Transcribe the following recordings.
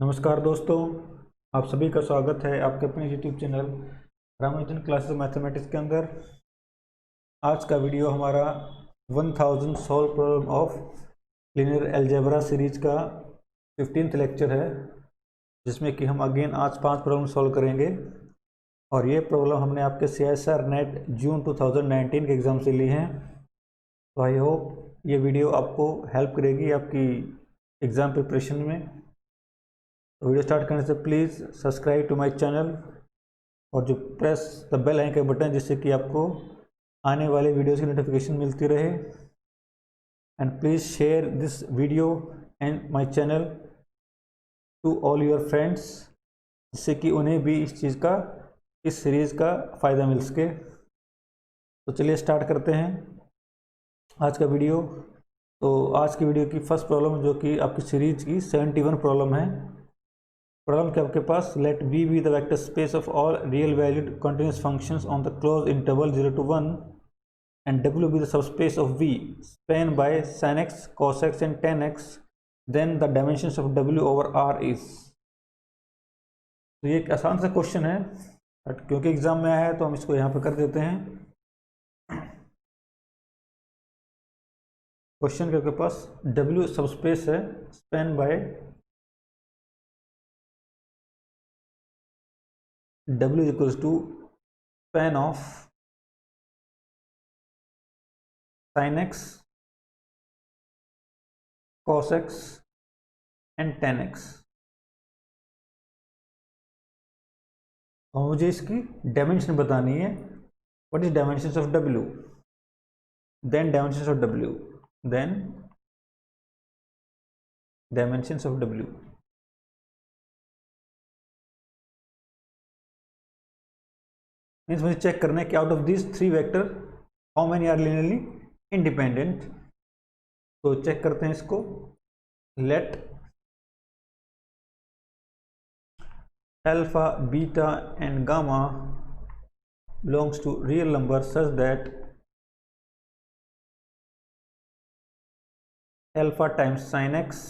नमस्कार दोस्तों, आप सभी का स्वागत है आपके अपने YouTube channel Ramanujan classes mathematics के अंदर। आज का वीडियो हमारा 1000 solve problem of linear algebra series का 15th लेक्चर है, जिसमें कि हम अगेन आज 5 प्रॉब्लम सॉल्व करेंगे। और ये प्रॉब्लम हमने आपके CSR नेट जून 2019 के एग्ज़ाम से ली हैं। तो आई होप ये वीडियो आपको हेल्प करेगी आपकी एग्ज़ाम प्रिपरेशन में। तो वीडियो स्टार्ट करने से please subscribe to my channel और जो press the bell icon button, जिससे कि आपको आने वाले वीडियोस की नोटिफिकेशन मिलती रहे। And please share this video and my channel to all your friends, जिससे कि उन्हें भी इस चीज़ का, इस सीरीज़ का फ़ायदा मिल सके। तो चलिए स्टार्ट करते हैं आज का वीडियो। तो आज की वीडियो की फर्स्ट प्रॉब्लम, जो कि आपकी सीरीज की 71 प्रॉब्लम है। प्रॉब्लम के आपके पास let V be the vector space of all real valued continuous functions on the close interval 0 to 1 and W be the subspace of V spanned by sin x, cos x and tan x, then the dimensions of W over R is। तो ये एक आसान सा question है, क्योंकि exam में आया है तो हम इसको यहाँ पे कर देते हैं। क्वेश्चन के आपके पास W सबस्पेस है, span by W is equals to span of sin x, cos x and tan x। और मुझे इसकी डायमेंशन बतानी है। What is dimensions of W, then dimensions of W, then dimensions of W। Means मुझे check करना है कि out of this 3 vector how many are linearly independent. तो चेक करते हैं इसको। Let alpha, beta and gamma belongs to real number such that alpha times sin x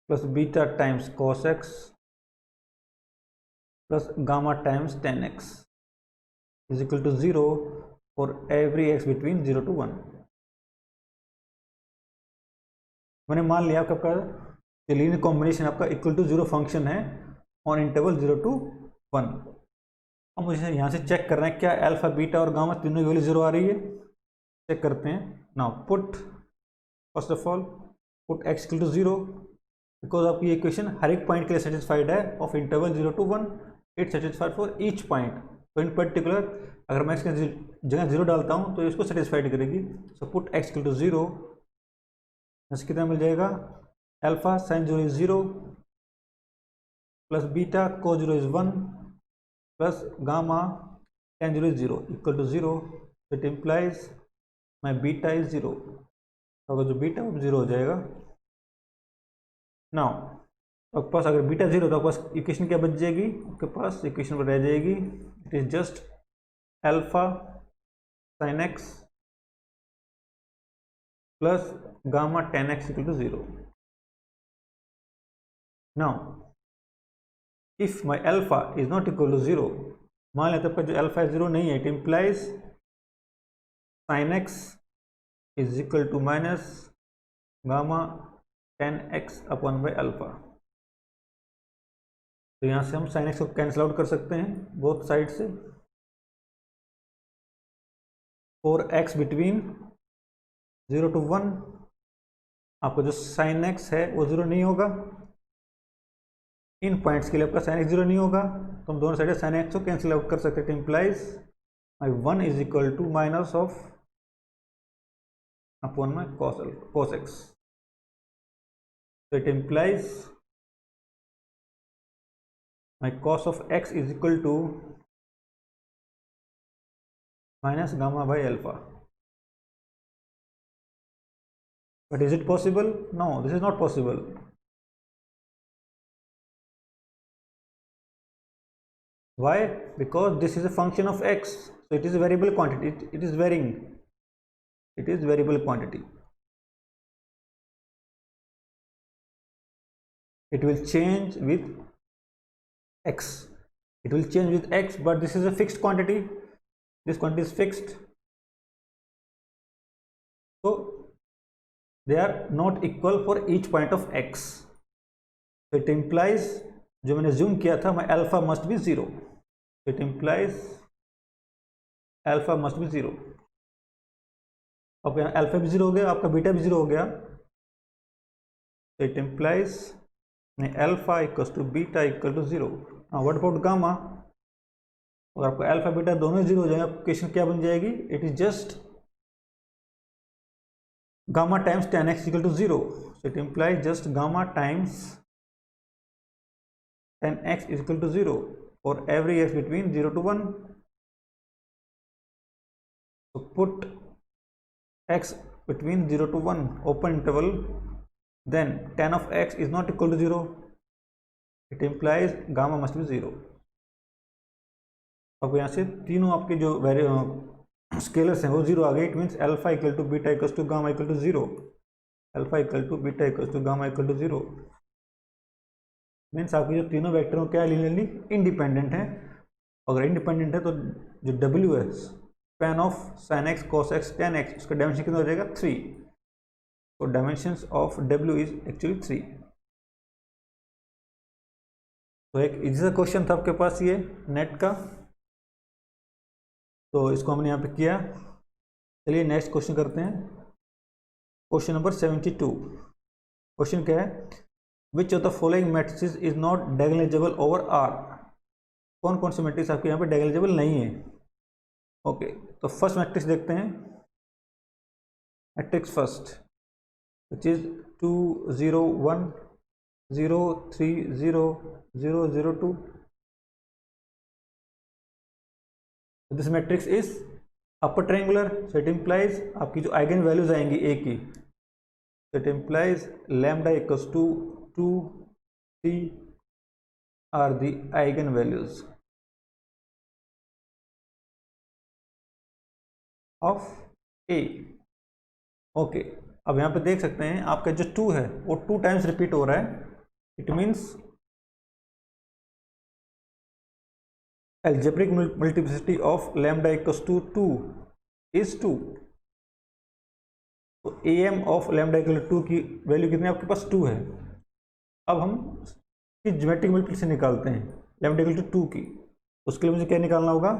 plus beta times cos x plus gamma times tan x is equal to 0 for every x between 0 to 1। मैंने मान लिया आपका linear combination आपका equal to 0 function है on interval 0 to 1। अब मुझे यहाँ से चेक करना है क्या अल्फा, बीटा और गामा तीनों की वैल्यू 0 आ रही है। चेक करते हैं। Now put, first of all put x equal to 0, because आपकी इक्वेशन हर एक पॉइंट के लिए सेटिस्फाइड है ऑफ interval 0 to 1, it satisfied for each point. तो इन पर्टिकुलर अगर मैं इसके जगह 0 डालता हूँ तो इसको सेटिस्फाइड करेगी। So put x equal to 0, कितना मिल जाएगा? Alpha sine 0 is 0 plus beta cos 0 is 1 plus gamma tan 0 is 0 equal to 0। It implies my beta is 0। अगर जो बीटा वो 0 हो जाएगा। नाउ आपके पास अगर बीटा 0 तो आपके पास इक्वेशन क्या बच जाएगी? आपके पास इक्वेशन रह जाएगी, it is just alpha sine x plus gamma tan x equal to 0। Now if my alpha is not equal to 0, मान लेते हैं जो अल्फा 0 नहीं है, it implies sine x is equal to minus gamma tan x upon by alpha. तो यहाँ से हम साइन एक्स को कैंसिल आउट कर सकते हैं बोथ साइड से। फॉर x बिटवीन 0 to 1 आपका जो साइन एक्स है वो 0 नहीं होगा। इन पॉइंट्स के लिए आपका साइन एक्स 0 नहीं होगा, तो हम दोनों साइड साइन एक्स को कैंसिल आउट कर सकते हैं। It implies my 1 is equal to minus of upon my cos x। So it implies my cos of x is equal to minus gamma by alpha. But is it possible? No, this is not possible. Why? Because this is a function of x, so it is a variable quantity. It is varying. It is variable quantity. it will change with x. It will change with x, but this is a fixed quantity. This quantity is fixed, so they are not equal for each point of x. So it implies, जो मैंने assume किया था, my alpha must be 0. It implies alpha must be 0. आपका alpha भी 0 हो गया, आपका beta भी 0 हो गया. It implies alpha equals to beta equal to 0. What about gamma? अगर आपको अल्फा बीटा दोनों 0 हो जाएंगे, आपकी क्वेश्चन क्या बन जाएगी? It is just gamma times tan x equal to 0. So it implies just gamma times tan x is equal to 0 for every x between 0 to 1. So put x between 0 to 1 open interval, then tan of x is not equal to 0. It implies gamma must be 0. अब यहाँ से तीनों आपके जो scalars हैं वो 0 आ गए. It means alpha equal to beta equal to gamma equal to 0. Alpha equal to beta equal to gamma equal to 0. Means आपके जो तीनों वेक्टर क्या है, लीनियरली इंडिपेंडेंट है. अगर इंडिपेंडेंट है तो जो W है, span of sin x cos x tan x, उसका डायमेंशन कितना हो जाएगा? 3. तो dimensions of W is actually 3. तो एक इजी सा क्वेश्चन था आपके पास ये नेट का, तो इसको हमने यहाँ पे किया. चलिए नेक्स्ट क्वेश्चन करते हैं. Question number 72. क्वेश्चन क्या है? विच of the following matrices is not diagonalisable over R? कौन कौन से मैट्रिक्स आपके यहाँ पे डायगोनलाइजेबल नहीं है? ओके, तो फर्स्ट मैट्रिक्स देखते हैं. Matrix first which is 2 0 1 0 3 0 0 0 2. This matrix is upper triangular. So it implies आपकी जो आइगन वैल्यूज आएंगी ए की, so it implies lambda equals to 2 3 are the eigenvalues of A. Okay, अब यहाँ पे देख सकते हैं आपका जो 2 है वो 2 टाइम्स रिपीट हो रहा है. It means algebraic multiplicity of lambda equals to 2 is 2. तो am of lambda equal to 2 की वैल्यू कितनी आपके पास? 2 है. अब हम इसकी ज्योमेट्रिक मल्टीप्लिसिटी निकालते हैं लैम्डा इक्वल टू 2 की. उसके लिए मुझे क्या निकालना होगा?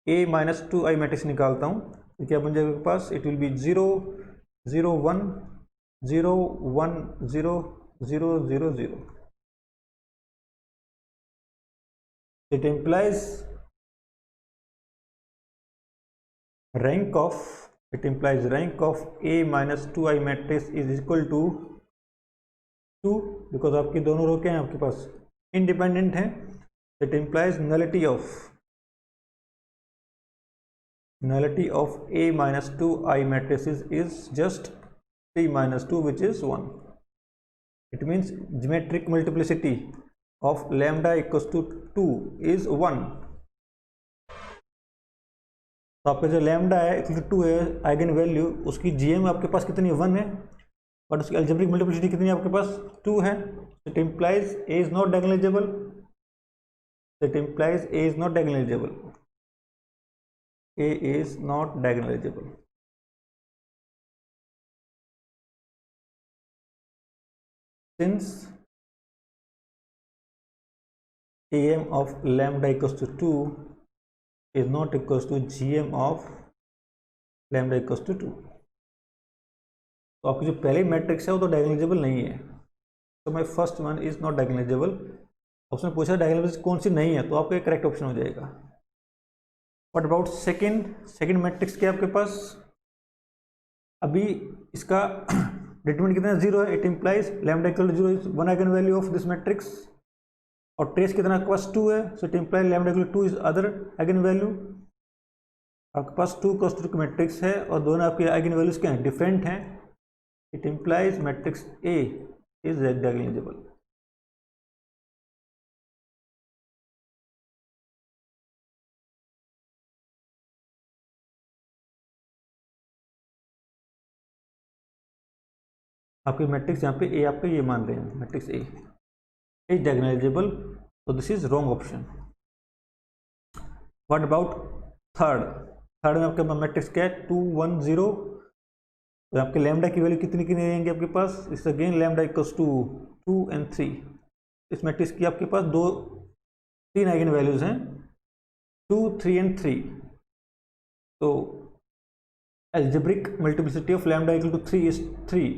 a माइनस 2i मैट्रिक्स निकालता हूँ. तो क्या बन जाएगा आपके पास? It will be 0 0 1 0 1 0 0 0 0. It implies rank of a minus 2i matrix is equal to 2, because आपकी दोनों रो क्या हैं आपके पास? इंडिपेंडेंट हैं. It implies nullity of a minus 2i matrices is just 3 minus 2 which is 1. It means geometric multiplicity of lambda equals to 2 is 1. तो आपका जो lambda है इक्वल टू 2 है आइगन वैल्यू, उसकी जीएम आपके पास कितनी है? 1 है. बट उसकी अलजेब्रिक मल्टीप्लिसिटी कितनी है आपके पास? 2 है. It implies A is not diagonalisable. It implies A is not diagonalisable. A is not diagonalisable. Since am of lambda equals to 2 is not equals to gm of lambda equals to 2. तो आपकी जो पहली matrix है वो तो diagonalisable नहीं है. तो my first one is not diagonalisable. उसने पूछा डायगोनलाइजेबल कौन सी नहीं है, तो आपका करेक्ट ऑप्शन हो जाएगा. व्हाट अबाउट सेकंड मैट्रिक्स क्या आपके पास? अभी इसका डिटरमिनेंट कितना? 0 है. It implies lambda equal to 0 is one eigenvalue of this matrix. और ट्रेस कितना आपके पास? 2 है. So it implies lambda equal to 2 is other eigenvalue. आपके पास 2 क्रॉस 2 मैट्रिक्स है और दोनों आपके आइगन वैल्यूज क्या हैं? डिफरेंट हैं. It implies matrix A is diagonalisable. आपकी मैट्रिक्स यहाँ पे ए आपका ये मान रहे हैं, मैट्रिक्स ए इज डायगोनलाइजेबल, तो this is wrong option. What about third? Third में आपके मैट्रिक्स क्या है, 2 1 0, तो आपके लैम्डा की वैल्यू कितनी कितनी रहेंगे आपके पास, इस again lambda equals to 2 and 3। इस मैट्रिक्स की आपके पास तीन आइगन वैल्यूज हैं, 2 3 and 3। तो algebraic multiplicity of lambda equal to 3 is 3।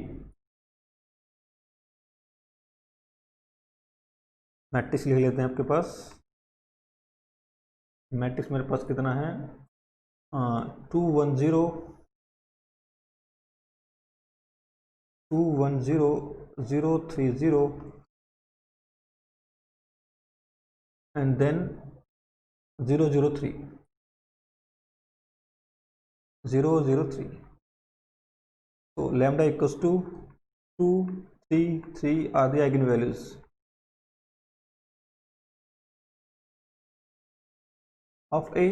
Matrix लिख लेते हैं आपके पास, मैट्रिक्स मेरे पास कितना है, 2 1 0 2 1 0 0 3 0 and then 0 0 3 0 0 3। तो lambda equals to 2 3 3 are the eigenvalues of A।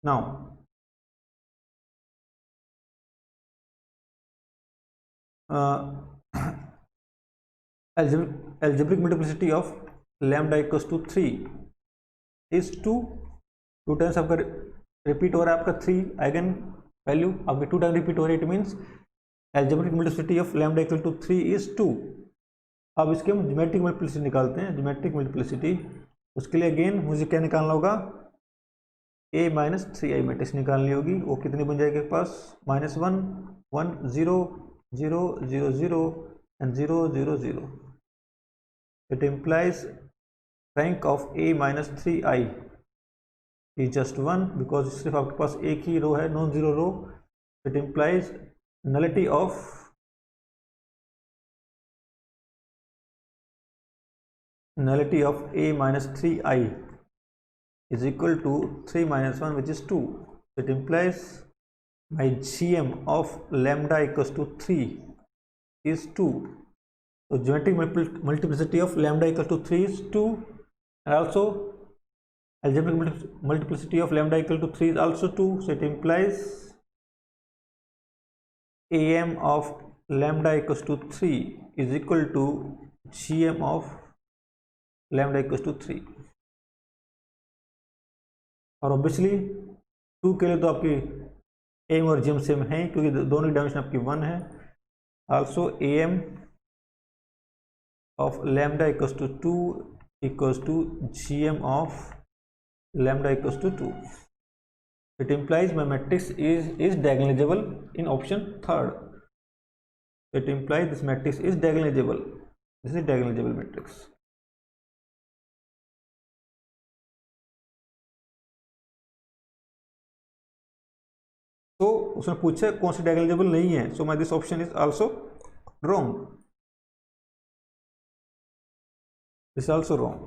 Now algebraic multiplicity of lambda equals to 3 is 2। 2 times आपका रिपीट हो रहा है आपका 3 आइगन वैल्यू, आपके 2 टाइम रिपीट हो रही है, it means algebraic multiplicity of lambda equal to 3 is 2। अब इसके हम ज्योमेट्रिक मल्टीप्लिसिटी निकालते हैं, ज्योमेट्रिक मल्टीप्लिसिटी। उसके लिए अगेन मुझे क्या निकालना होगा, a माइनस 3i मैट्रिक्स निकालनी होगी। वो कितनी बन जाएगी पास, -1 1 0 0 0 0 and 0 0 0। It implies rank of a minus 3i is just 1 because सिर्फ आपके पास एक ही रो है, non zero row. It implies nullity of a minus 3i is equal to 3 minus 1 which is 2। It implies my GM of lambda equals to 3 is 2। So geometric multiplicity of lambda equals to 3 is 2, and also algebraic multiplicity of lambda equal to 3 is also 2। So it implies AM of lambda equals to 3 is equal to GM of lambda equals to 3। और obviously 2 के लिए तो आपकी M और GM same है क्योंकि दोनों dimension आपकी 1 है। Also M of lambda equals to 2 equals to GM of lambda equals to 2। It implies my matrix is diagonalizable in option third। It implies this matrix is diagonalizable, this is diagonalizable matrix। तो उसने पूछा कौन सी diagonalisable नहीं है, so my this option is also wrong, this also wrong.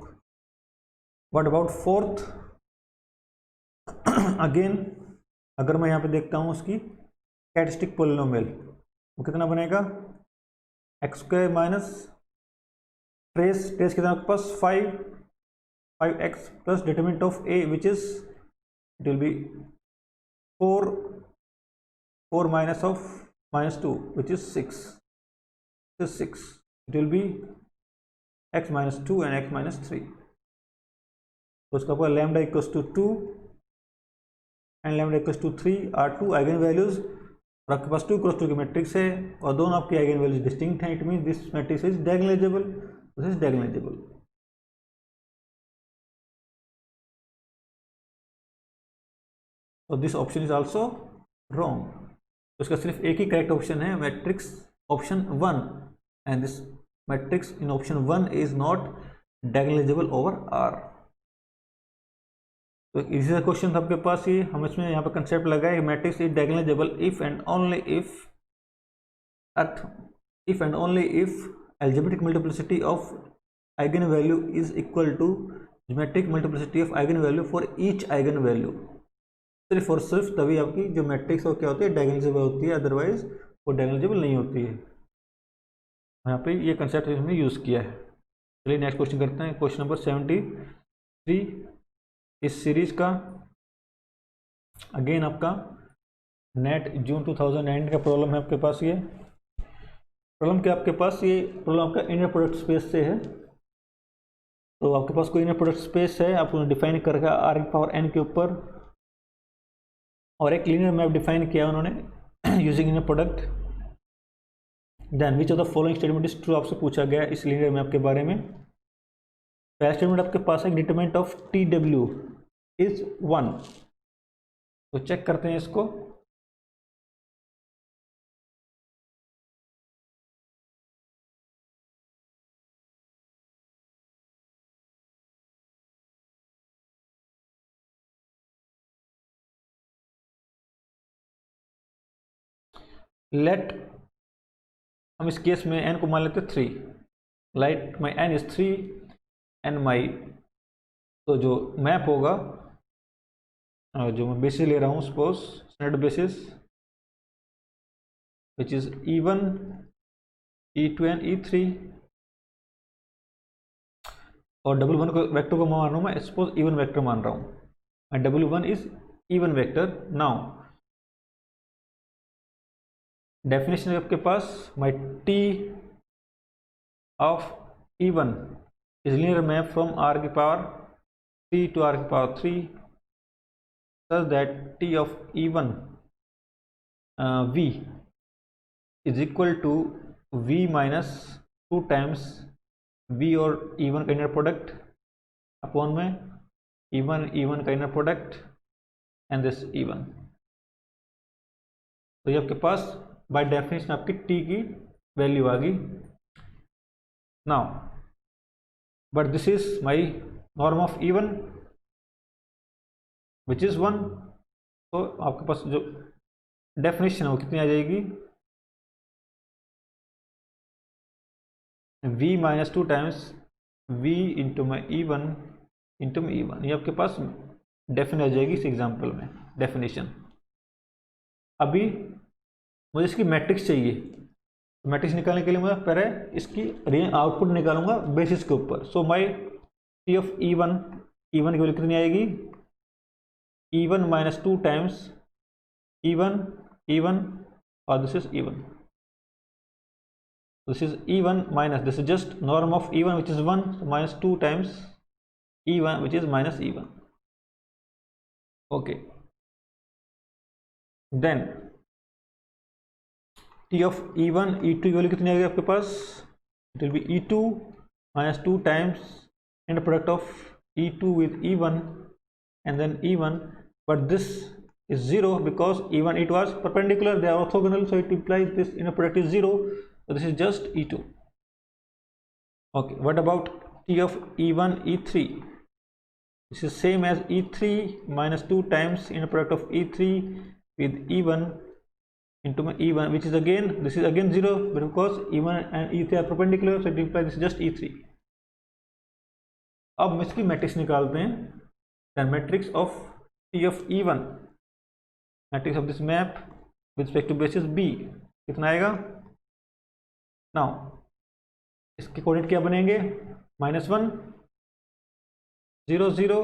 What about fourth? Again अगर मैं यहाँ पे देखता हूँ उसकी कैरेक्टरिस्टिक पॉलिनोमियल, वो कितना बनेगा, एक्स स्क्वायर माइनस ट्रेस कितना आपके पास 5x plus determinant of A which is it will B 4 minus of -2 which is 6। This is 6। It will be x minus 2 and x minus 3। तो उसका पूरा lambda equals to 2 and lambda equals to 3 are 2 eigen values, और आपके पास 2 cross 2 की matrix है और दोनों आपकी आइगन वैल्यूज डिस्टिंक्ट हैं। It mean this matrix is diagonalisable, this is diagonalisable. So this option is also wrong। तो इसका सिर्फ एक ही करेक्ट ऑप्शन है, matrix option 1, and this matrix in option 1 is not diagonalisable over R। तो इसी का question था आपके पास, ये हम इसमें यहाँ पे कंसेप्ट लगाए, matrix is diagonalisable if and only if algebraic multiplicity of eigen value is equal to geometric multiplicity of eigen value for each eigen value। सिर्फ और सिर्फ तभी आपकी जो मैट्रिक्स वो क्या होती है, डायगोनलाइजेबल होती है, अदरवाइज वो डायगोनलाइजेबल नहीं होती है। यहाँ पे ये कंसेप्ट हमने यूज़ किया है। चलिए नेक्स्ट क्वेश्चन करते हैं, क्वेश्चन नंबर 73 इस सीरीज का। अगेन आपका नेट जून 2009 का प्रॉब्लम है आपके पास। ये प्रॉब्लम क्या आपके पास, ये प्रॉब्लम आपका इनर प्रोडक्ट स्पेस से है। तो आपके पास कोई इनर प्रोडक्ट स्पेस है, आप उन्हें डिफाइन करके आर की पावर एन के ऊपर, और एक लीनियर मैप डिफाइन किया उन्होंने using inner product. Then which of the following statement is true, आपसे पूछा गया इस लीनियर मैप के बारे में। पहला स्टेटमेंट आपके पास है determinant of T W is 1। तो चेक करते हैं इसको। लेट, हम इस केस में n को मान लेते 3। Light my n is 3 and my, तो जो मैप होगा, जो मैं बेसिस ले रहा हूँ suppose standard basis, which is E1 E2 and E3, और W1 को वेक्टर को मान रहा हूँ मैं, सपोज E1 वेक्टर मान रहा हूँ, and W1 is E1 vector. Now definition है आपके पास, माई T of E1 is linear map from R की पावर 3 to R की power 3 such that T of E1 V is equal to V minus 2 times V और E1 का inner product upon में E1 का inner product and this E1। तो ये आपके पास by definition आपकी T की वैल्यू आ गई। Now but this is my norm of E1 which is 1। तो आपके पास जो डेफिनेशन है वो कितनी आ जाएगी, V minus 2 times V into my E1 into में E1। ये आपके पास डेफिनेशन आ जाएगी इस एग्जाम्पल में डेफिनेशन। अभी मुझे इसकी मैट्रिक्स चाहिए। मैट्रिक्स निकालने के लिए मैं पहले इसकी आउटपुट निकालूंगा बेसिस के ऊपर। सो माई T ऑफ E1 की वैल्यू कितनी आएगी, E1 माइनस 2 टाइम्स E1 और this is E1। This is E1 minus, this is just norm of E1 which is 1, so minus 2 times E1 which is minus E1. Okay, then T of E1 E2 की value कितनी आ गई आपके पास, it will be E2 minus 2 times and product of E2 with E1 and then E1, but this is 0 because E1 it was perpendicular, they are orthogonal, so it implies this inner product is 0. So this is just E2. Okay, what about T of E1 E3? This is same as E3 minus 2 times inner product of E3 with E1 into my E1, which is again, this is again 0 because E1 and E3 are perpendicular, so it implies this is just E3. अब हम इसकी matrix निकालते हैं। then matrix of T of E1, matrix of this map with respect to basis B कितना आएगा। Now इसके coordinate क्या बनेंगे, -1 0 0,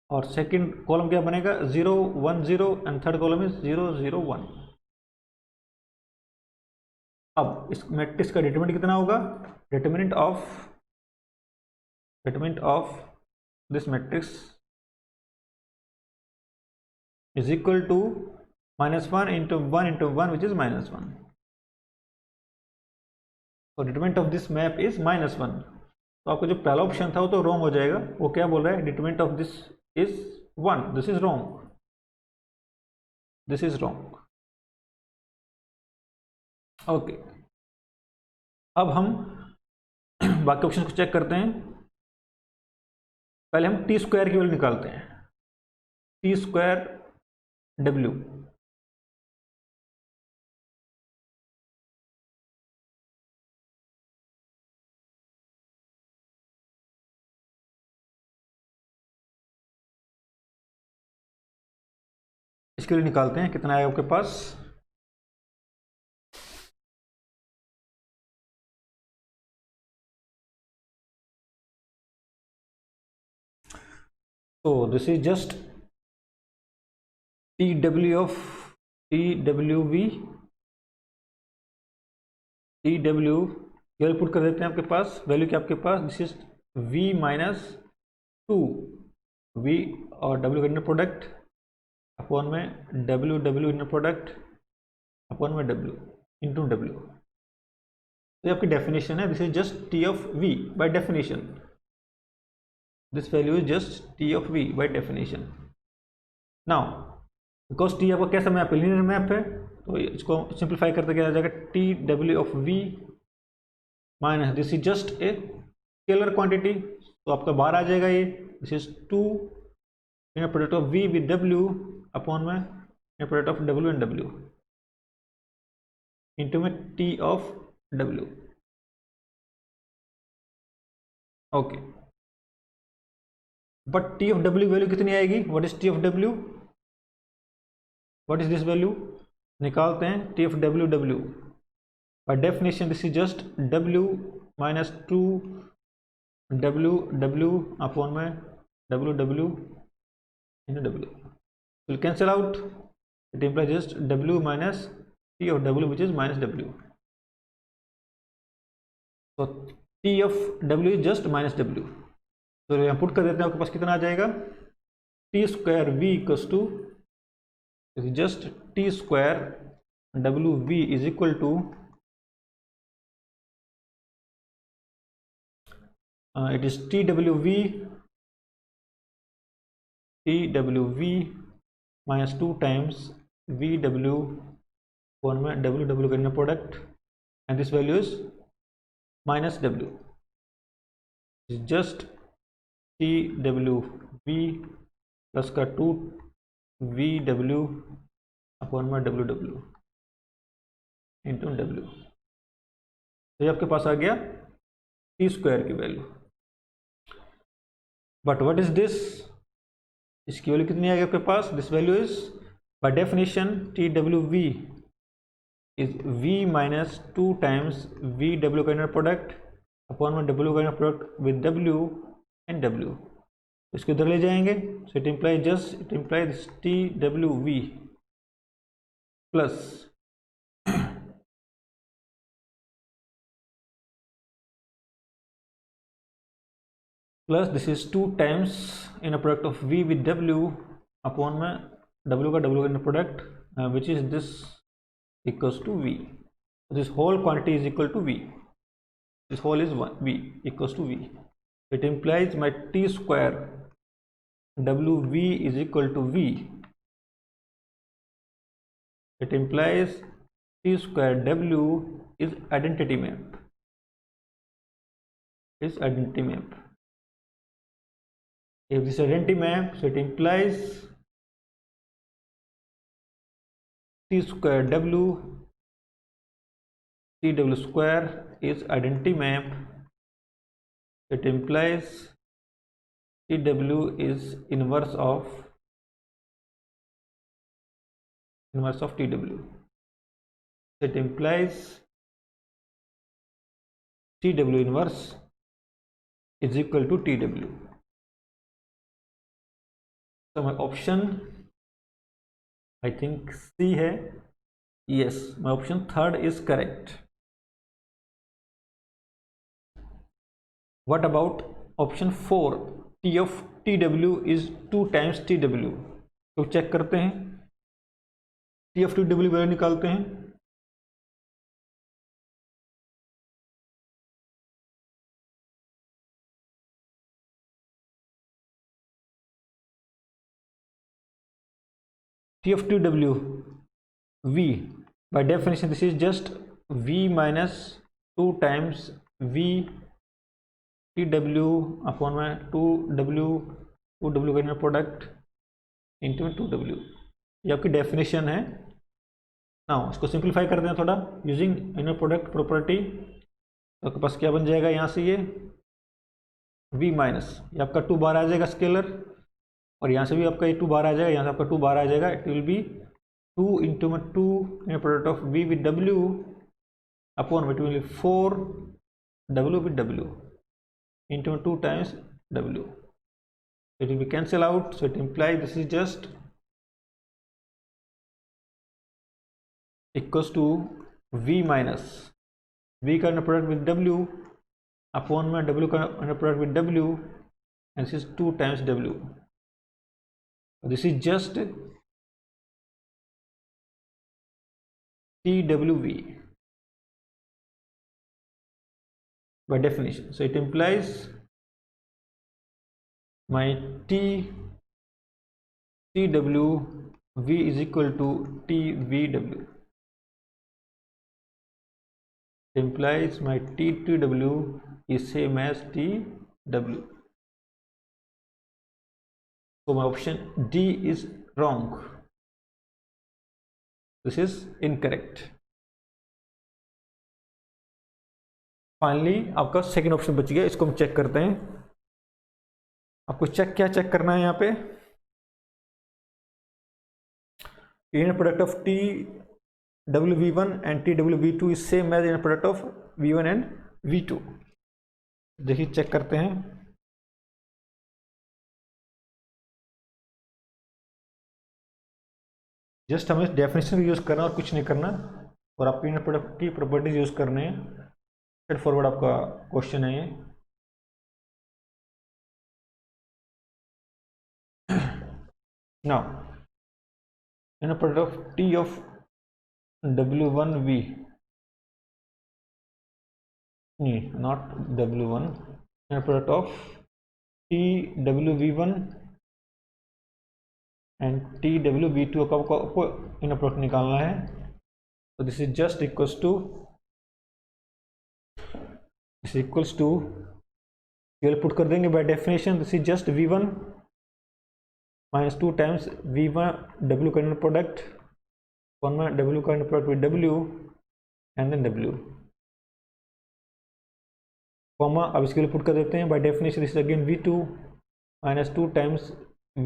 और सेकंड कॉलम क्या बनेगा 0 1 0 एंड थर्ड कॉलम इज 0 0 1। अब इस मैट्रिक्स का डिटरमिनेंट कितना होगा, determinant of this matrix is equal to -1 into 1 which is -1। तो determinant of this map is -1। तो आपका जो पहला ऑप्शन था वो तो रॉन्ग हो जाएगा। वो क्या बोल रहा है, determinant of this is 1, this is wrong, this is wrong. Okay, अब हम बाकी ऑप्शन को चेक करते हैं। पहले हम टी स्क्वायर की वैल्यू निकालते हैं, टी स्क्वायर डब्ल्यू। इसके लिए निकालते हैं, कितना आएगा आपके पास, तो this is just T W V T W value put कर देते हैं आपके पास, वैल्यू क्या आपके पास, this is V minus two V और डब्ल्यू का इनर प्रोडक्ट अपॉन में W W inner product upon में डब्ल्यू इंटू डब्ल्यू। तो आपकी डेफिनेशन है, this is just T of V by definition, this value is just T of V by definition. Now because T आपका कैसा map है, linear map है, तो इसको सिंप्लीफाई करते क्या आ जाएगा, T W of V minus this is just a scalar quantity, तो आपका बार आ जाएगा ये, this is 2 in product of v with w upon में in product of w and w into में t of w। Okay, but t of w value कितनी आएगी, what is t of w, what is this value, निकालते हैं t of w by definition this is just w minus 2 w upon में w into w will cancel out, it implies just w minus t of w which is minus w, so t of w is just minus w, तो यहाँ put कर देते हैं, आपके पास कितना आ जाएगा, t square v equals to just t square w v is equal to it is TWV minus 2 times VW upon में WW का inner product and this value is minus W, just TWV plus का 2 VW upon में WW into W, तो ये आपके पास आ गया T square की वैल्यू। बट व्हाट इज दिस, इसकी वैल्यू कितनी आएगी आपके पास, this value is by definition T W V is v minus 2 times V W का इनर प्रोडक्ट अपॉन में डब्ल्यू का inner product with w and w, इसको इधर ले जाएंगे, so it imply just it imply this T W V plus this is 2 times inner product of v with w upon में w का inner product which is this equals to v, so this whole quantity is equal to v, this whole is v equals to v, it implies my t square wv is equal to v, it implies t square w is identity map, is identity map. If this is identity map, so it implies t square w tw square is identity map, it implies tw is inverse of tw, it implies tw inverse is equal to tw. So my option I think C है, yes, my option third is correct. What about option 4, T of TW is 2 times TW, तो check करते हैं, T of TW value निकालते हैं, T of TW V by definition this is just V minus 2 times V TW upon में 2W का inner product into 2W, ये आपकी definition है। ना इसको सिंप्लीफाई करते हैं थोड़ा यूजिंग इनर प्रोडक्ट प्रॉपर्टी, तो आपके पास क्या बन जाएगा, यहाँ से ये V माइनस ये आपका 2 बार आ जाएगा स्केलर, और यहाँ से भी आपका ये 2 बार आ जाएगा, यहाँ से आपका 2 बार आ जाएगा, इट विल बी 2 इंटू में 2 in product of v with w upon it will 4 w with w into में 2 times w, it will be cancel out, so it imply this is just equals to v minus V का inner product with W upon में W का inner product with W, and this is 2 times W. This is just TWV by definition. So it implies my TWV is equal to TVW. It implies my TTW is same as TW. So my option D is wrong. This is incorrect. Finally आपका second option बच गया, इसको हम check करते हैं। आपको क्या check करना है यहाँ पे, inner product of TWV1 and TWV2 is same as inner product of V1 and V2। देखिए चेक करते हैं। जस्ट हमें डेफिनेशन यूज करना और कुछ नहीं करना, और आपको इनर प्रोडक्ट की प्रॉपर्टीज यूज करने हैं। स्ट्रेट फॉरवर्ड आपका क्वेश्चन है ये। Now inner product of T of W1V, not W1, inner product of TWV1 and TWV2 का आपको इनर प्रोडक्ट निकालना है। तो this is just equals to केवल पुट कर देंगे by definition. This is just V1 minus 2 times V1 W का inner product, one में W का inner product with W and then W, comma. अब इसके लिए पुट कर देते हैं by definition. This is again V2 minus 2 times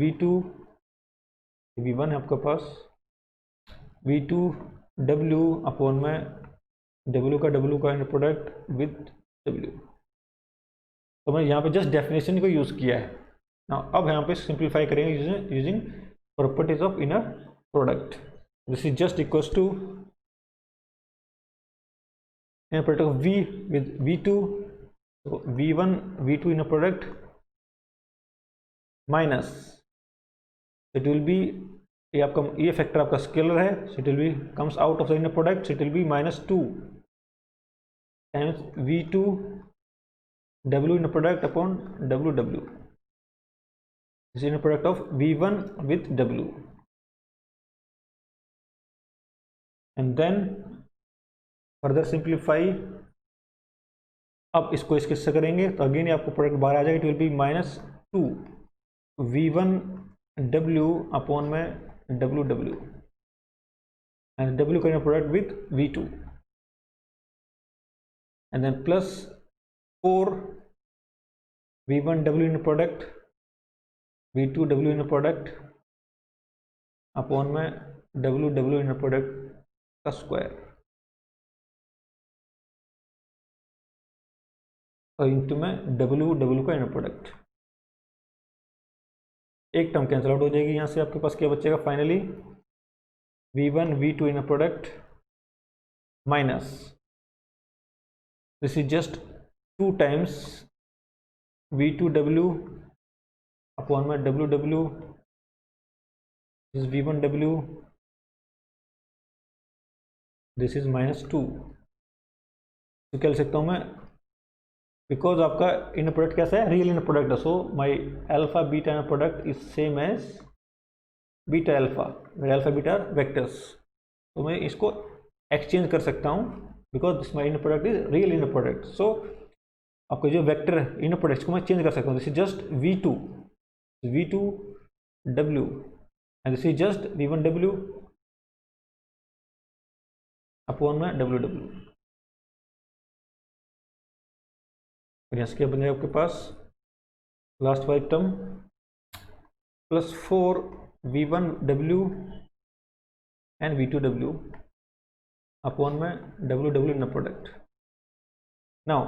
V2, V1 है आपके पास, V2 W अपॉन में W का इनर प्रोडक्ट विद W। तो मैं यहाँ पे जस्ट डेफिनेशन को यूज़ किया है ना। अब यहाँ पे सिंप्लीफाई करेंगे using properties of inner product. This is just equals to inner product of V with V2, तो V1 V2 inner product minus, it will be, ये आपका ये फैक्टर आपका स्केलर है, so it will be comes out of the inner product, so it will be -2 times V2 W inner product upon WW, this inner product of V1 with W, and then further simplify. अब इसको इसके से करेंगे तो again आपको product बाहर आ जाएगा, it will be -2 V1 W upon में WW and W का inner product with V2, and then plus 4 V1 W inner product V2 W inner product upon में WW इनर प्रोडक्ट का स्क्वायर, और into में WW का inner product. एक term cancel out हो जाएगी, यहाँ से आपके पास क्या बचेगा finally, V1 V2 inner product minus, this is just 2 times V2 W upon में WW, this V1 W, this is -2। तो क्या लिख सकता हूँ मैं, बिकॉज आपका इनर प्रोडक्ट कैसा है, रियल इनर प्रोडक्ट है, so my alpha beta inner product is same as beta alpha, मेरे अल्फा बीटा वेक्टर्स। तो मैं इसको एक्सचेंज कर सकता हूँ because this my inner product is real inner product. So आपको जो वेक्टर है इनर प्रोडक्ट को मैं चेंज कर सकता हूँ। This is just V2 W and this is just V1 W upon में WW। यहाँ से क्या बन जाएगा आपके पास, last white term plus 4 V1 W and V2 W upon में WW inner product. Now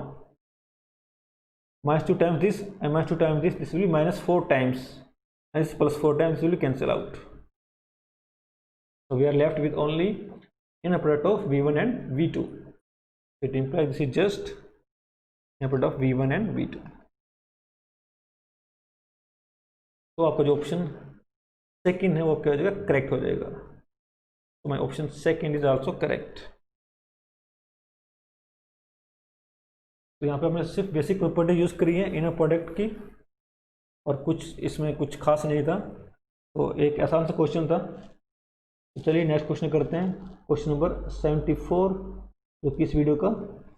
-2 times this and -2 times this will be -4 times, and this plus 4 times will cancel out. So we are left with only inner product of V1 and V2. It implies this is just product of V1 and V2। तो आपका जो option second है वो क्या हो जाएगा, correct हो जाएगा। तो my option second is also correct. तो यहाँ पे हमने सिर्फ बेसिक प्रॉपर्टी यूज करी है इनर प्रोडक्ट की, और कुछ इसमें कुछ खास नहीं था। तो एक आसान सा क्वेश्चन था। तो चलिए नेक्स्ट क्वेश्चन करते हैं, क्वेश्चन नंबर 74, जो कि इस वीडियो का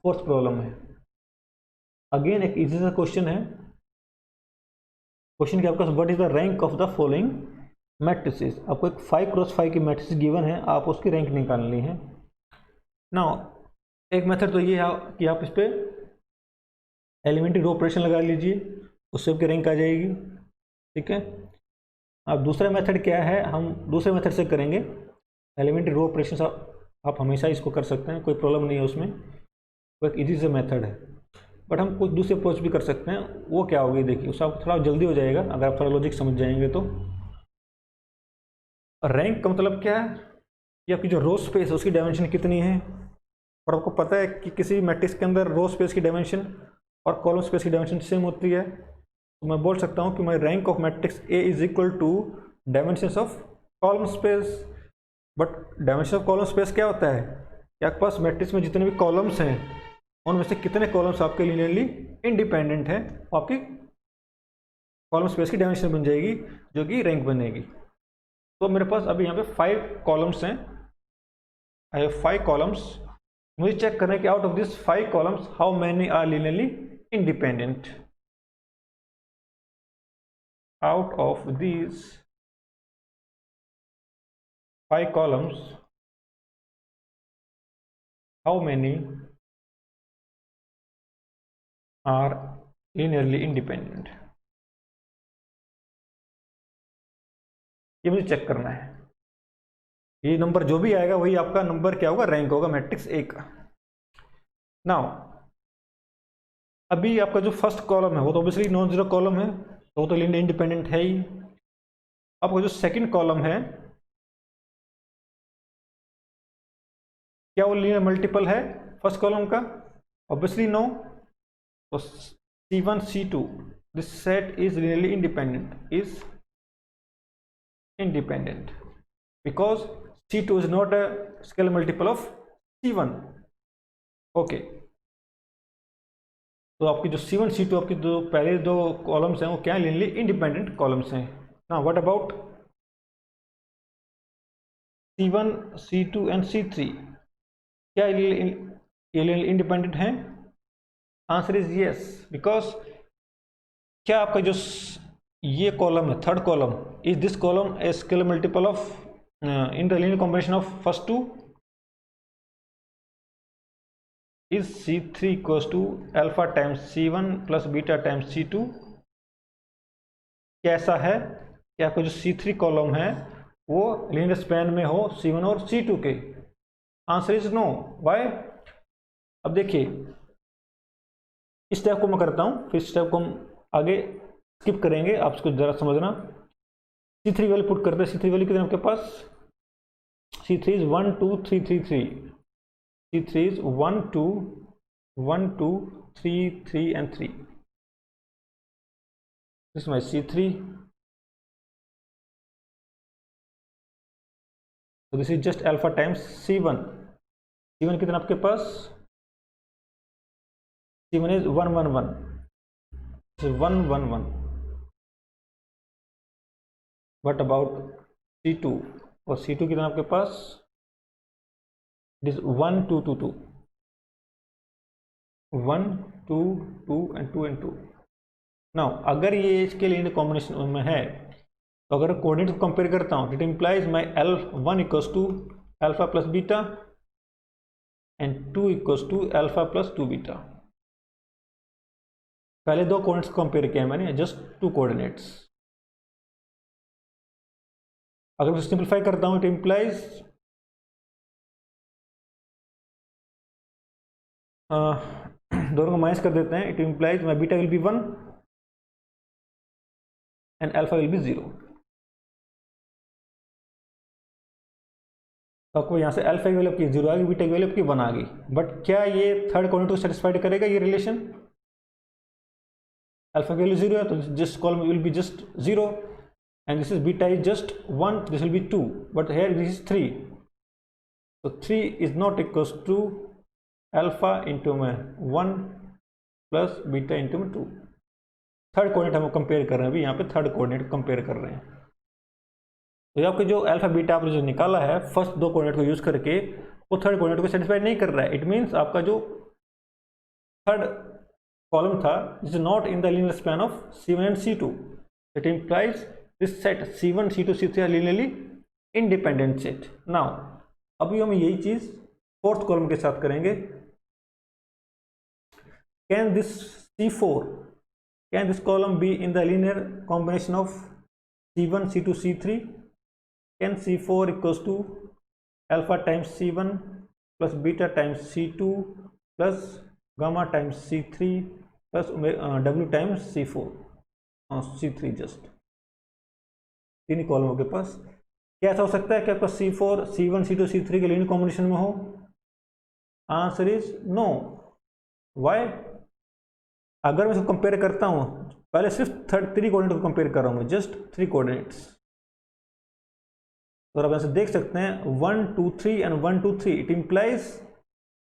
फोर्थ प्रॉब्लम है। अगेन एक इजी सा क्वेश्चन है। क्वेश्चन क्या आपका, what is the rank of the following matrices. आपको एक 5x5 की मैट्रिक्स गिवन है, आप उसकी रैंक निकालनी है। नाउ एक मेथड तो ये है कि आप इस पर एलिमेंट्री रो ऑपरेशन लगा लीजिए, उससे आपकी रैंक आ जाएगी। ठीक है। अब दूसरा मेथड क्या है, हम दूसरे मेथड से करेंगे। एलिमेंट्री रो ऑपरेशन आप हमेशा इसको कर सकते हैं, कोई प्रॉब्लम नहीं है उसमें, वो एक इजी से मेथड है। बट हम कुछ दूसरे अप्रोच भी कर सकते हैं। वो क्या होगी देखिए, उससे आपको थोड़ा जल्दी हो जाएगा अगर आप थोड़ा लॉजिक समझ जाएंगे तो। रैंक का मतलब क्या है कि आपकी जो रो स्पेस है उसकी डायमेंशन कितनी है, और आपको पता है कि किसी मैट्रिक्स के अंदर रो स्पेस की डायमेंशन और कॉलम स्पेस की डायमेंशन सेम होती है। तो मैं बोल सकता हूँ कि my rank of matrix A is equal to dimension of column space. But dimension of column space क्या होता है कि आपके पास मैट्रिक्स में जितने भी कॉलम्स हैं उनमें से कितने कॉलम्स आपके लीनियरली इंडिपेंडेंट हैं, आपकी कॉलम स्पेस की डायमेंशन बन जाएगी, जो कि रैंक बनेगी। तो मेरे पास अभी यहाँ पे 5 कॉलम्स हैं, आई हैव 5 कॉलम्स। मुझे चेक करना है कि out of this 5 columns how many are linearly independent. Out of these 5 columns, how many are linearly independent। ये मुझे चेक करना है। ये नंबर जो भी आएगा वही आपका नंबर क्या होगा, रैंक होगा मैट्रिक्स ए का। नाउ अभी आपका जो फर्स्ट कॉलम है वो तो ऑब्वियसली नॉन जीरो कॉलम है, तो वो तो लीनियर इंडिपेंडेंट है ही। आपका जो सेकंड कॉलम है क्या वो लीनियर मल्टीपल है फर्स्ट कॉलम का, ऑब्वियसली नो। तो C1 C2 this set is linearly independent because C2 is not a scalar multiple of C1। Okay, तो आपकी जो C1 C2 आपकी जो पहले दो कॉलम्स हैं वो क्या लिनियरली इंडिपेंडेंट कॉलम्स हैं। ना what about C1 C2 and C3, क्या लिनियरली इंडिपेंडेंट हैं? आंसर इज यस, बिकॉज क्या आपका जो ये कॉलम है third column, is this column a scalar multiple of in the linear combination of first two. Is C3 equals to alpha times C1 plus beta times C2। कैसा है कि आपका जो C3 कॉलम है वो लीनियर स्पैन में हो C1 और C2 के? Answer is no. व्हाई? अब देखिए इस स्टेप को मैं करता हूं, फिर स्टेप को हम आगे स्किप करेंगे, आप इसको जरा समझना। C3 वैल्यू पुट करते हैं। C3 वैल्यू कितने आपके पास? C3 is 1 2 3 3 3। C3 is 1 2 1 2 3 3 and 3। This is my C3। so this is just alpha times C1। C1 कितना आपके पास? C1 is 1 1 1। this is 1 1 1। what about C2? और C2 कितना आपके पास? it is 1 2 2 2। 1 2 2 and 2 and 2। Now अगर ये इसके लिए कॉम्बिनेशन में है तो अगर कोऑर्डिनेट को कंपेयर करता हूं, it implies my L1 equals to alpha plus beta and 2 equals to alpha plus 2 beta. पहले दो कोऑर्डिनेट्स को कंपेयर किया मैंने, जस्ट 2 कोऑर्डिनेट्स। अगर मैं सिंप्लीफाई करता हूं, इट इंप्लाइज दोनों को माइनस कर देते हैं, it implies my beta will be 1 and alpha will be 0। तो आपको यहाँ से अल्फा की वैल्यू आपकी 0 आ गई, बीटा की वैल्यू आपकी 1 आ गई। बट क्या ये थर्ड क्वाड्रेंट को सेटिस्फाइड करेगा ये रिलेशन? अल्फा की वैल्यू 0 है तो this column will be just 0 and this is beta is just 1, this will be 2, but here this is 3, so 3 is not equals to alpha into 1 plus beta into 2। Third coordinate हम compare कर रहे हैं, अभी यहाँ पे third coordinate compare कर रहे हैं। तो ये आपके जो अल्फा बीटा आपने जो निकाला है फर्स्ट दो कोऑर्डिनेट को यूज करके, वो थर्ड कोऑर्डिनेट को सेटिस्फाई नहीं कर रहा है। इट मीन्स आपका जो थर्ड कॉलम था is not in the linear span of C1 and C2। It implies this set C1 C2 C3 are linearly independent set. Now अभी हम यही चीज फोर्थ कॉलम के साथ करेंगे। Can this column be in the linear combination of C1 C2 C3? Can C4 equals to alpha times C1 plus beta times C2 plus gamma times C3 plus W times C4 C3 just तीन कॉलमों के पास। क्या ऐसा हो सकता है कि आपका C4 C1 C2 C3 के लीनियर कॉम्बिनेशन में हो? Answer is no. वाई? अगर मैं इसको कंपेयर करता हूं, पहले सिर्फ थ्री कोऑर्डिनेट को कंपेयर कर रहा हूं मैं, जस्ट थ्री कोऑर्डिनेट्स। तो आप ऐसे देख सकते हैं 1 2 3 and 1 2 3, it implies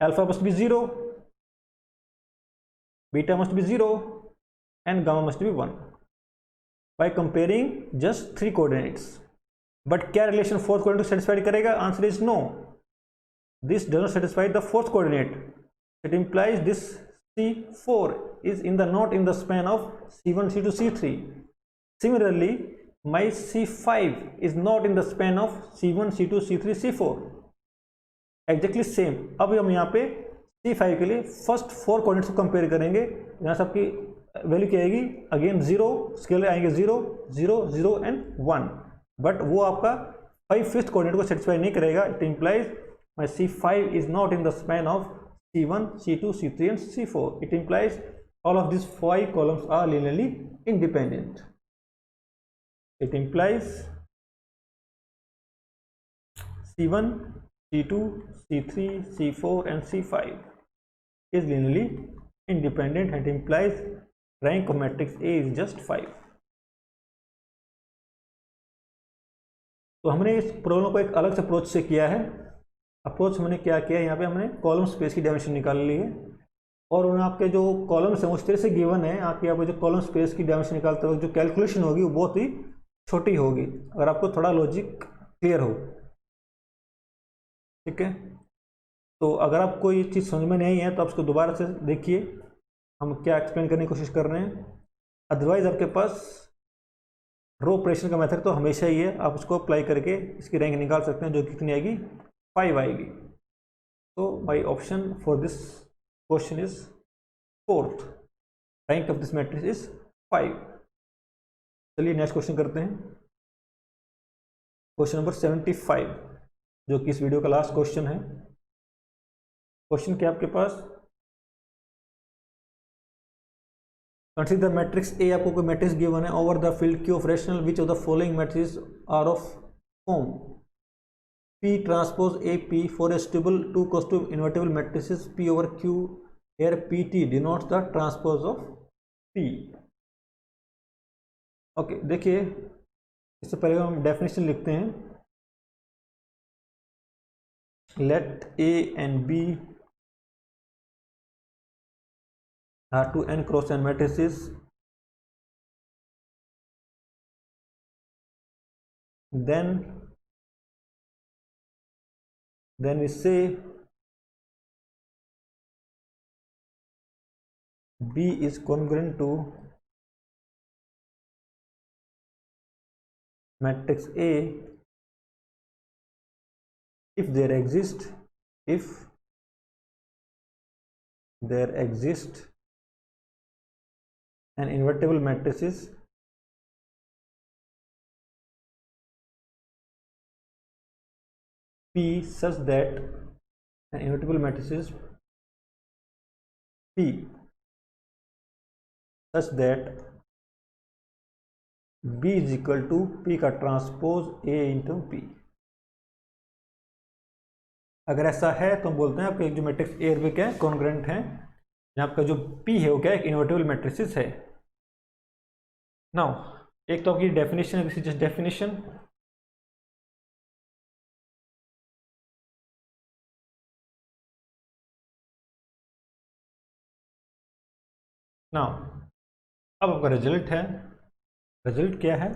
alpha must be 0, beta must be 0 and gamma must be 1 by comparing just three coordinates. But क्या रिलेशन फोर्थ कोऑर्डिनेट को सेटिस्फाइड करेगा? Answer is no, this does not satisfy the fourth coordinate. It implies this C4 is not in the span of C1 C2 C3. Similarly, my C5 is not in the span of C1 C2 C3 C4. Exactly same। अब हम यहाँ पे C5 के लिए first four coordinates को compare करेंगे। यहाँ से आपकी वैल्यू क्या आएगी? अगेन 0 स्केल आएंगे 0 0 0 एंड 1, बट वो आपका फिफ्थ कोऑर्डिनेट को सेटिस्फाई नहीं करेगा। It implies my C5 is not in the span of C1, C2, C3 and C4. It implies all of these 5 columns are linearly independent. It implies C1, C2, C3, C4 and C5 is linearly independent and implies rank of matrix A is just 5. तो हमने इस problem को एक अलग से approach से किया है। अप्रोच हमने क्या किया, यहाँ पे हमने कॉलम स्पेस की डायमेंशन निकाल ली है, और उन्हें आपके जो कॉलम्स हैं उस तरह से गिवन है। आपके यहाँ पे जो कॉलम स्पेस की डायमेंशन निकालते वक्त जो कैलकुलेशन होगी वो बहुत ही छोटी होगी, अगर आपको थोड़ा लॉजिक क्लियर हो। ठीक है, तो अगर आपको ये चीज़ समझ में नहीं है तो आप इसको दोबारा से देखिए, हम क्या एक्सप्लेन करने की कोशिश कर रहे हैं। अदरवाइज आपके पास रो ऑपरेशन का मेथड तो हमेशा ही है, आप उसको अप्लाई करके इसकी रैंक निकाल सकते हैं, जो कितनी आएगी? 5 आएगी। तो my option for this question is fourth, rank of this matrix is 5। चलिए नेक्स्ट क्वेश्चन करते हैं, क्वेश्चन नंबर 75, जो कि इस वीडियो का लास्ट क्वेश्चन है। क्वेश्चन क्या आपके पास? कंसीडर मैट्रिक्स ए, आपको कोई मैट्रिक्स गिवन है over the field Q of rational, which of the following matrix are of form P transpose AP for a stable two costive invertible matrices P over Q, here PT denotes the transpose of P। Okay, देखिए इससे पहले हम definition लिखते हैं। Let A and B are two n cross n matrices, then we say B is congruent to matrix A if there exists an invertible matrices P such that an invertible matrices P such that B is equal to P का transpose A into P। अगर ऐसा है तो हम बोलते हैं आपके जो मैट्रिक्स ए और बी क्या है, कॉन्ग्रुएंट है, जहाँ आपका जो पी है वो क्या है, इन्वर्टिबल मैट्रिसेस है। नाउ एक तो आपकी डेफिनेशन है, this is just definition. Now अब आपका रिजल्ट है, रिजल्ट क्या है,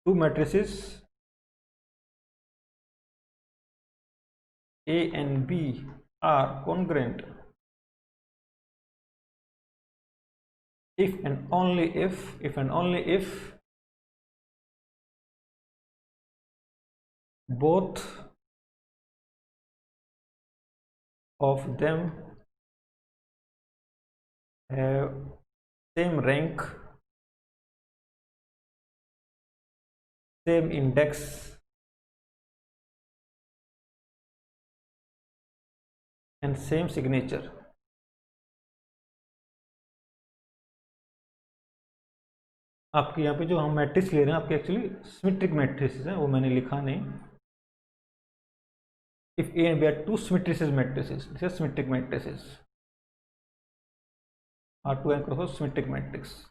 to matrices A and B are congruent if and only if both of them have same rank, same index and same signature। आपके यहाँ पे जो हम मैट्रिक्स ले रहे हैं आपके एक्चुअली सिमेट्रिक मैट्रिसेस हैं, वो मैंने लिखा नहीं। If A and B are two symmetrices matrices, this is symmetric matrices, are two anchor of symmetric matrix.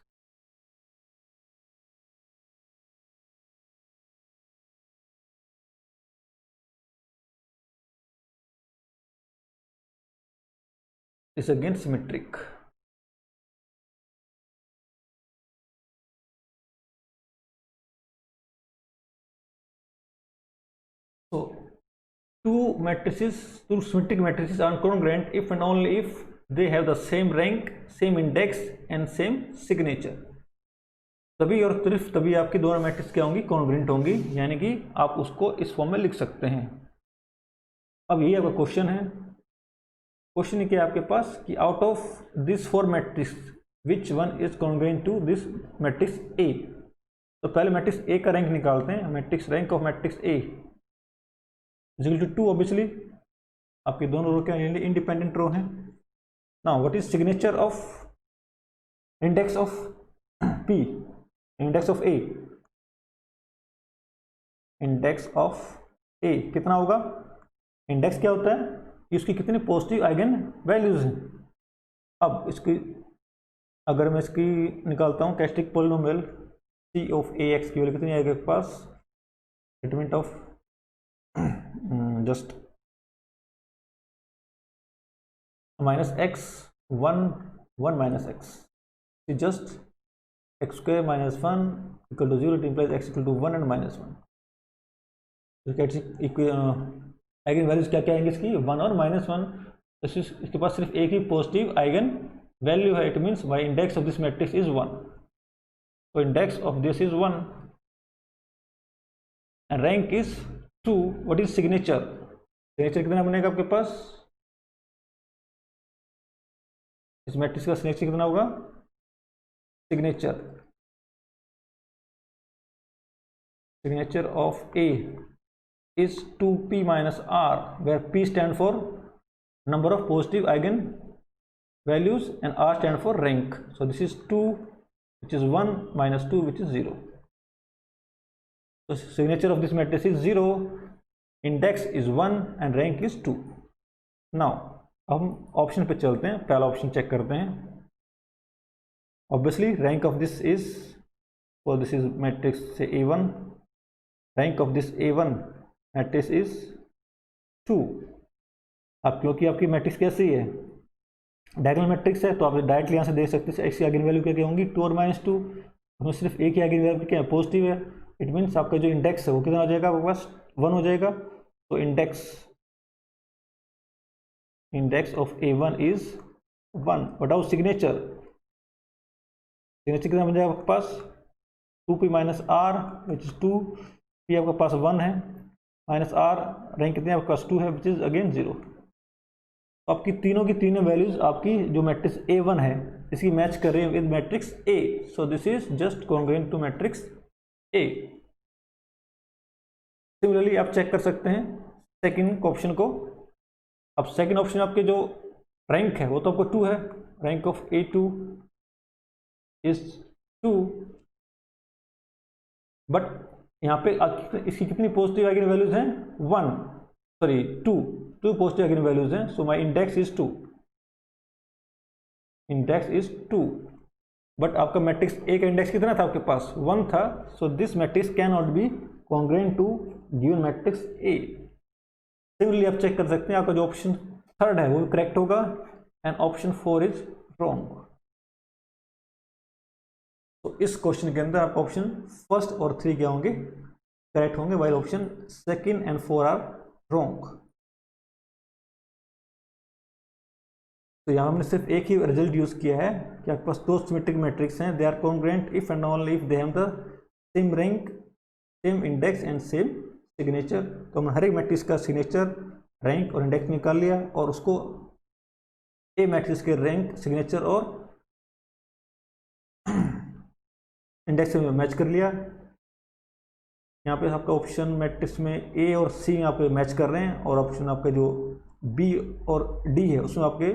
is again symmetric। So two matrices, two symmetric matrices are congruent if and only if they have the same rank, same index and same signature। तभी और सिर्फ तभी आपकी दोनों matrix क्या होंगी, congruent होंगी, यानी कि आप उसको इस फॉर्म में लिख सकते हैं। अब ये आपका क्वेश्चन है, क्वेश्चन क्या है आपके पास कि out of this four matrix which one is congruent to this matrix A. तो पहले मैट्रिक्स ए का रैंक निकालते हैं, matrix rank of matrix A is equal to 2 obviously, आपके दोनों रो क्या इंडिपेंडेंट रो हैं। Now what is signature of index of P, index of A, index of A कितना होगा, इंडेक्स क्या होता है, इसकी कितने पॉजिटिव आइगन वैल्यूज हैं। अब इसकी अगर मैं इसकी निकालता हूँ characteristic polynomial C of A X की वैल्यू कितनी आएगी आपके पास, statement of just minus X 1 minus X, just X square minus 1 equal to 0, it implies X equal to 1 and minus 1। Eigen values क्या क्या आएंगे इसकी, 1 और -1। इसके पास सिर्फ एक ही पॉजिटिव आइगन वैल्यू है, it means by index of this matrix is 1। तो index of this is 1 and rank is 2। What is signature, signature कितना बनेगा आपके पास, इस मैट्रिक्स का सिग्नेचर कितना होगा, signature of A is 2p minus r, where p stand for number of positive eigen values and r stand for rank. So this is 2 which is 1 minus 2 which is 0. So signature of this matrix is 0, index is 1 and rank is 2. Now हम option पे चलते हैं, पहला option check करते हैं। Obviously rank of this is, so this is matrix say A1, rank of this A1 matrix is 2। अब क्योंकि आपकी मैट्रिक्स कैसी है, डायगोनल मैट्रिक्स है, तो आप डायरेक्टली यहाँ से देख सकते हैं एक्स की आइगन वैल्यू क्या होंगी 2 और -2, उसमें सिर्फ एक ही आइगन वैल्यू क्या है, पॉजिटिव है। इट मीन्स आपका जो इंडेक्स है वो कितना हो जाएगा, आपके पास 1 हो जाएगा। तो इंडेक्स ऑफ A1 इज 1। बताओ सिग्नेचर, सिग्नेचर कितना बन जाएगा आपके पास, 2p minus R which is 2, p आपके पास 1 है माइनस आर, रैंक कितनी आपके पास 2 है विच इज अगेन 0। तो आपकी तीनों की तीनों वैल्यूज आपकी जो मैट्रिक्स A1 है इसकी मैच कर रही है with matrix A। So this is just congruent to matrix A। Similarly आप चेक कर सकते हैं सेकंड ऑप्शन को। अब सेकंड ऑप्शन आपके जो रैंक है वो तो आपको 2 है, rank of A2 is 2। But यहाँ पे इसकी कितनी पॉजिटिव आइगन वैल्यूज हैं? 2 पॉजिटिव आइगन वैल्यूज हैं। So my index is 2, index is 2। But आपका मैट्रिक्स ए का इंडेक्स कितना था आपके पास? 1 था। So this matrix can not be congruent to given matrix A. Similarly आप चेक कर सकते हैं, आपका जो ऑप्शन थर्ड है वो करेक्ट होगा एंड ऑप्शन 4 इज रॉन्ग। तो इस क्वेश्चन के अंदर आपका ऑप्शन फर्स्ट और 3 क्या होंगे? करेक्ट होंगे, while option second and 4 are wrong. तो यहाँ हमने सिर्फ एक ही रिजल्ट यूज किया है कि आपके पास दो सिमेट्रिक मैट्रिक्स हैं, they are congruent if and only if they have the same rank, same index and same signature. तो हमने हर एक मैट्रिक्स का सिग्नेचर, रैंक और इंडेक्स निकाल लिया और उसको ए मैट्रिक्स के रैंक, सिग्नेचर और इंडेक्स में मैच कर लिया। यहाँ पे आपका ऑप्शन मैट्रिक्स में ए और सी यहाँ पे मैच कर रहे हैं और ऑप्शन आपके जो बी और डी है उसमें आपके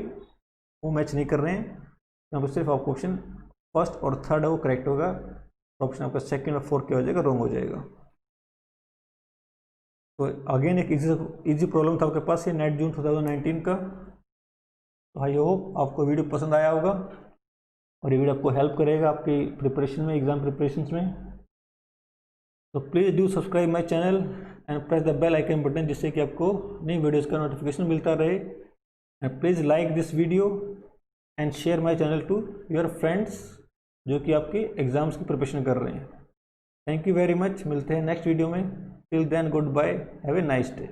वो मैच नहीं कर रहे हैं। यहाँ पे सिर्फ आपका ऑप्शन फर्स्ट और थर्ड है वो करेक्ट होगा, ऑप्शन आपका सेकंड और फोर्थ क्या हो जाएगा? रॉन्ग हो जाएगा। तो अगेन एक इजी प्रॉब्लम था आपके पास ये नेट जून 2019 का। तो आई होप आपको वीडियो पसंद आया होगा और ये वीडियो आपको हेल्प करेगा आपकी प्रिपरेशन में, एग्जाम प्रिपरेशन में। तो please do subscribe my channel and press the bell icon button, जिससे कि आपको नई वीडियोस का नोटिफिकेशन मिलता रहे। And please like this video and share my channel to your friends जो कि आपके एग्जाम्स की प्रिपरेशन कर रहे हैं। थैंक यू वेरी मच, मिलते हैं नेक्स्ट वीडियो में। Till then good bye, have a nice day.